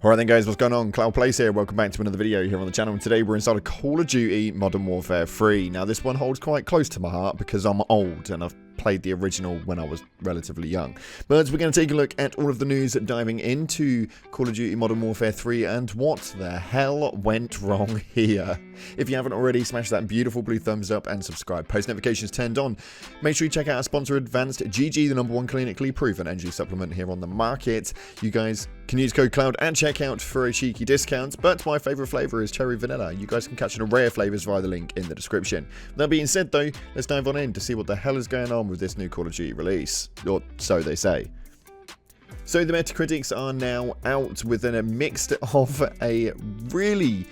Alright then guys, what's going on? Cloud Place here, welcome back to another video here on the channel. And today we're inside of Call of Duty Modern Warfare 3. Now this one holds quite close to my heart because I'm old and I've played the original when I was relatively young. But we're going to take a look at all of the news diving into Call of Duty Modern Warfare 3 and what the hell went wrong here. If you haven't already, smash that beautiful blue thumbs up and subscribe. Post notifications turned on. Make sure you check out our sponsor Advanced GG, the #1 clinically proven energy supplement here on the market. You guys can use code CLOUD at checkout for a cheeky discount, but my favourite flavour is cherry vanilla. You guys can catch an array of flavours via the link in the description. That being said though, let's dive on in to see what the hell is going on with this new Call of Duty release, or so they say. So the Metacritics are now out with a mixed of a really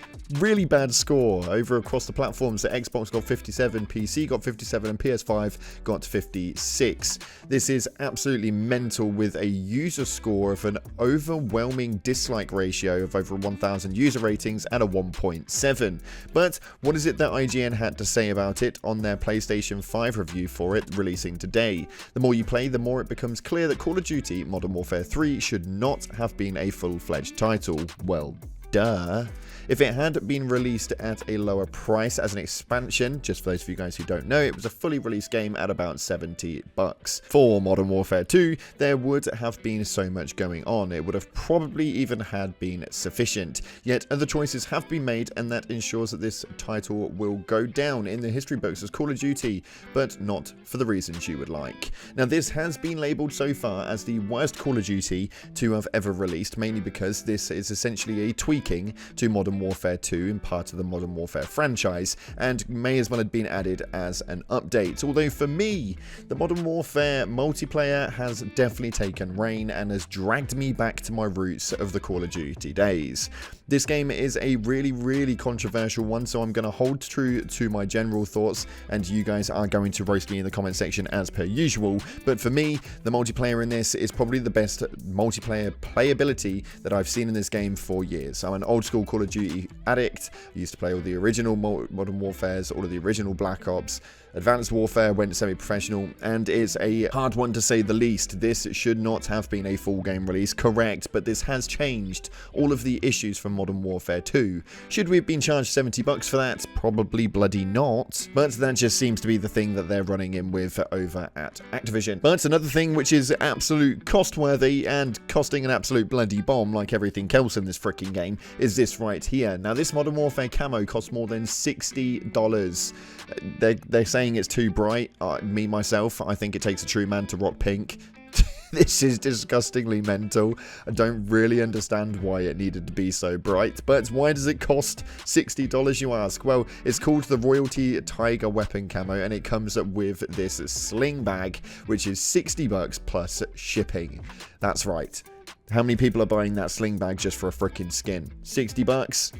bad score over across the platforms. So Xbox got 57, PC got 57, and PS5 got 56. This is absolutely mental, with a user score of an overwhelming dislike ratio of over 1,000 user ratings at a 1.7. But what is it that IGN had to say about it on their PlayStation 5 review for it, releasing today? The more you play, the more it becomes clear that Call of Duty Modern Warfare 3 should not have been a full-fledged title. Well, duh. If it had been released at a lower price as an expansion, just for those of you guys who don't know, it was a fully released game at about $70. For Modern Warfare 2, there would have been so much going on, it would have probably even had been sufficient. Yet other choices have been made, and that ensures that this title will go down in the history books as Call of Duty, but not for the reasons you would like. Now this has been labelled so far as the worst Call of Duty to have ever released, mainly because this is essentially a tweaking to Modern Warfare 2 in part of the Modern Warfare franchise, and may as well have been added as an update. Although for me, the Modern Warfare multiplayer has definitely taken reign and has dragged me back to my roots of the Call of Duty days. This game is a really controversial one, so I'm going to hold true to my general thoughts, and you guys are going to roast me in the comment section as per usual. But for me, the multiplayer in this is probably the best multiplayer playability that I've seen in this game for years. I'm an old school Call of Duty addict. I used to play all the original Modern Warfares, all of the original Black Ops. Advanced Warfare went semi-professional, and it's a hard one to say the least. This should not have been a full game release, correct, but this has changed all of the issues from Modern Warfare 2. Should we have been charged $70 for that? Probably bloody not, but that just seems to be the thing that they're running in with over at Activision. But another thing which is absolute cost-worthy and costing an absolute bloody bomb like everything else in this freaking game is this right here. Now this Modern Warfare camo costs more than $60. They're saying it's too bright. Me, myself, I think it takes a true man to rock pink. This is disgustingly mental. I don't really understand why it needed to be so bright, but why does it cost $60, you ask? Well, it's called the Royalty Tiger Weapon Camo, and it comes with this sling bag, which is $60 plus shipping. That's right. How many people are buying that sling bag just for a freaking skin? $60?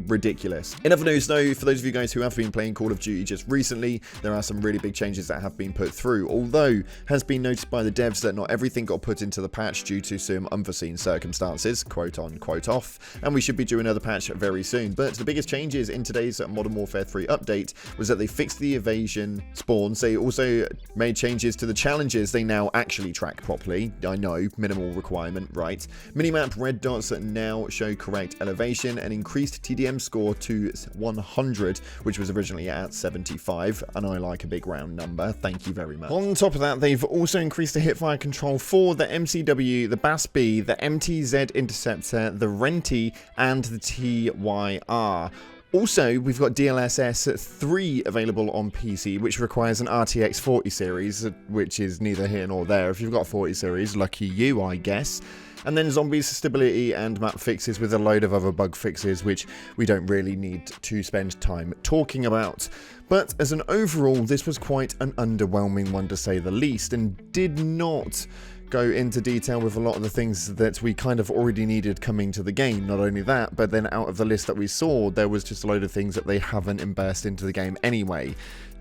Ridiculous. In other news though, for those of you guys who have been playing Call of Duty just recently, there are some really big changes that have been put through, although has been noticed by the devs that not everything got put into the patch due to some unforeseen circumstances, quote on, quote off, and we should be doing another patch very soon. But the biggest changes in today's Modern Warfare 3 update was that they fixed the evasion spawns. They also made changes to the challenges. They now actually track properly. I know, minimal requirement, right? Minimap red dots that now show correct elevation, and increased TDM score to 100, which was originally at 75, and I like a big round number, thank you very much. On top of that, they've also increased the hipfire control for the MCW, the BAS-B, the MTZ Interceptor, the Renti, and the TYR. Also, we've got DLSS 3 available on PC, which requires an RTX 40 series, which is neither here nor there. If you've got 40 series, lucky you, I guess. And then zombies stability and map fixes with a load of other bug fixes, which we don't really need to spend time talking about. But as an overall, this was quite an underwhelming one to say the least, and did not go into detail with a lot of the things that we kind of already needed coming to the game. Not only that, but then out of the list that we saw, there was just a load of things that they haven't embarked into the game anyway.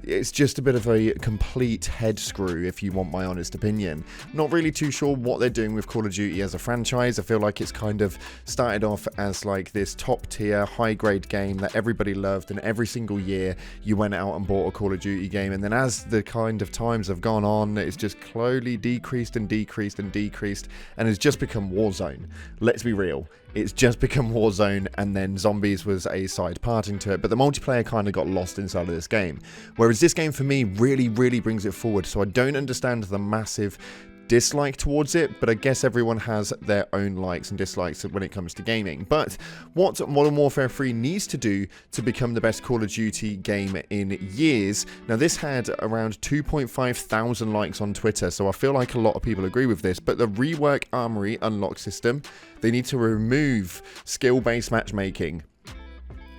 it's just a bit of a complete head screw, if you want my honest opinion. Not really too sure what they're doing with Call of Duty as a franchise. I feel like it's kind of started off as like this top tier, high grade game that everybody loved, and every single year you went out and bought a Call of Duty game, and then as the kind of times have gone on, it's just slowly decreased and decreased and decreased, and has just become Warzone. Let's be real. It's just become Warzone, and then Zombies was a side parting to it, but the multiplayer kind of got lost inside of this game. Whereas this game for me really brings it forward, so I don't understand the massive dislike towards it, but I guess everyone has their own likes and dislikes when it comes to gaming. But what Modern Warfare 3 needs to do to become the best Call of Duty game in years, now this had around 2.5 thousand likes on Twitter, so I feel like a lot of people agree with this, but the rework Armory unlock system, they need to remove skill-based matchmaking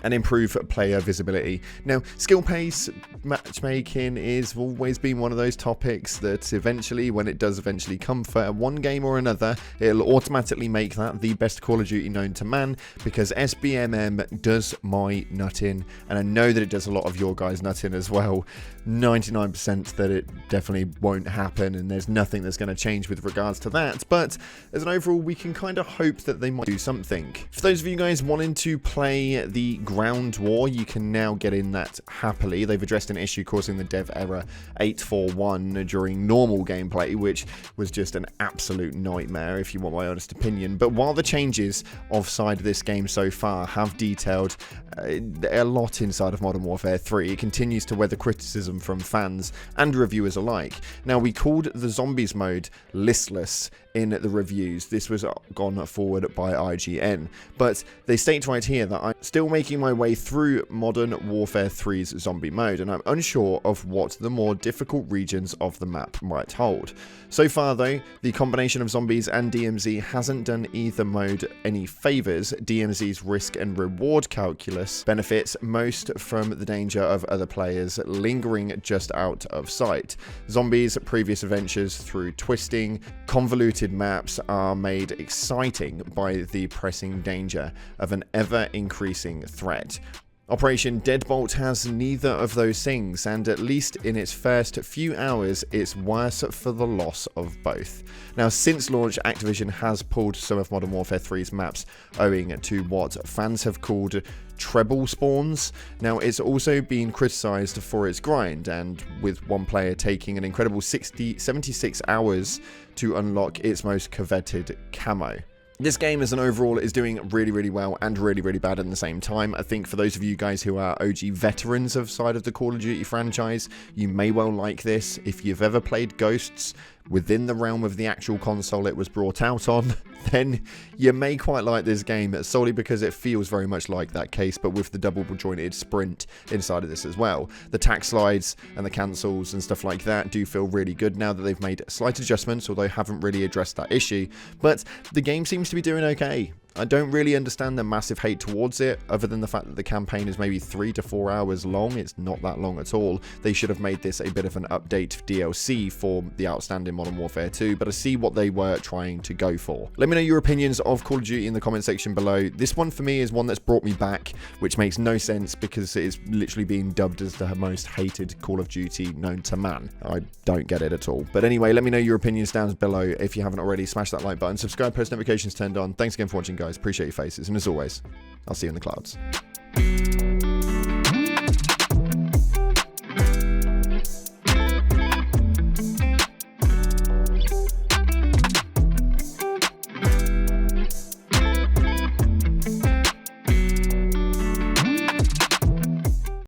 and improve player visibility. Now, skill-based matchmaking is always been one of those topics that eventually, when it does eventually come for one game or another, it'll automatically make that the best Call of Duty known to man, because SBMM does my nutting, and I know that it does a lot of your guys' nutting as well. 99% that it definitely won't happen, and there's nothing that's going to change with regards to that, but as an overall, we can kind of hope that they might do something. For those of you guys wanting to play the Ground War, you can now get in that happily. They've addressed an issue causing the dev error 841 during normal gameplay, which was just an absolute nightmare, if you want my honest opinion. But while the changes offside this game so far have detailed a lot inside of Modern Warfare 3, it continues to weather criticism from fans and reviewers alike. Now, we called the Zombies mode listless in the reviews. This was gone forward by IGN, but they state right here that I'm still making my way through Modern Warfare 3's zombie mode, and I'm unsure of what the more difficult regions of the map might hold. So far though, the combination of zombies and DMZ hasn't done either mode any favours. DMZ's risk and reward calculus benefits most from the danger of other players lingering just out of sight. Zombies' previous adventures through twisting, convoluted maps are made exciting by the pressing danger of an ever-increasing threat. Operation Deadbolt has neither of those things, and at least in its first few hours, it's worse for the loss of both. Now, since launch, Activision has pulled some of Modern Warfare 3's maps owing to what fans have called treble spawns. Now, it's also been criticised for its grind, and with one player taking an incredible 76 hours to unlock its most coveted camo. This game as an overall is doing really well and really bad at the same time. I think for those of you guys who are OG veterans of side of the Call of Duty franchise, you may well like this. If you've ever played Ghosts within the realm of the actual console it was brought out on, then you may quite like this game, solely because it feels very much like that case, but with the double jointed sprint inside of this as well. The tack slides and the cancels and stuff like that do feel really good now that they've made slight adjustments, although haven't really addressed that issue, but the game seems to be doing okay. I don't really understand the massive hate towards it, other than the fact that the campaign is maybe 3 to 4 hours long. It's not that long at all. They should have made this a bit of an update DLC for the outstanding Modern Warfare 2, but I see what they were trying to go for. Let me know your opinions of Call of Duty in the comment section below. This one for me is one that's brought me back, which makes no sense because it's literally being dubbed as the most hated Call of Duty known to man. I don't get it at all. But anyway, let me know your opinions down below. If you haven't already, smash that like button, subscribe, post notifications turned on. Thanks again for watching, guys. Appreciate your faces, and as always, I'll see you in the clouds.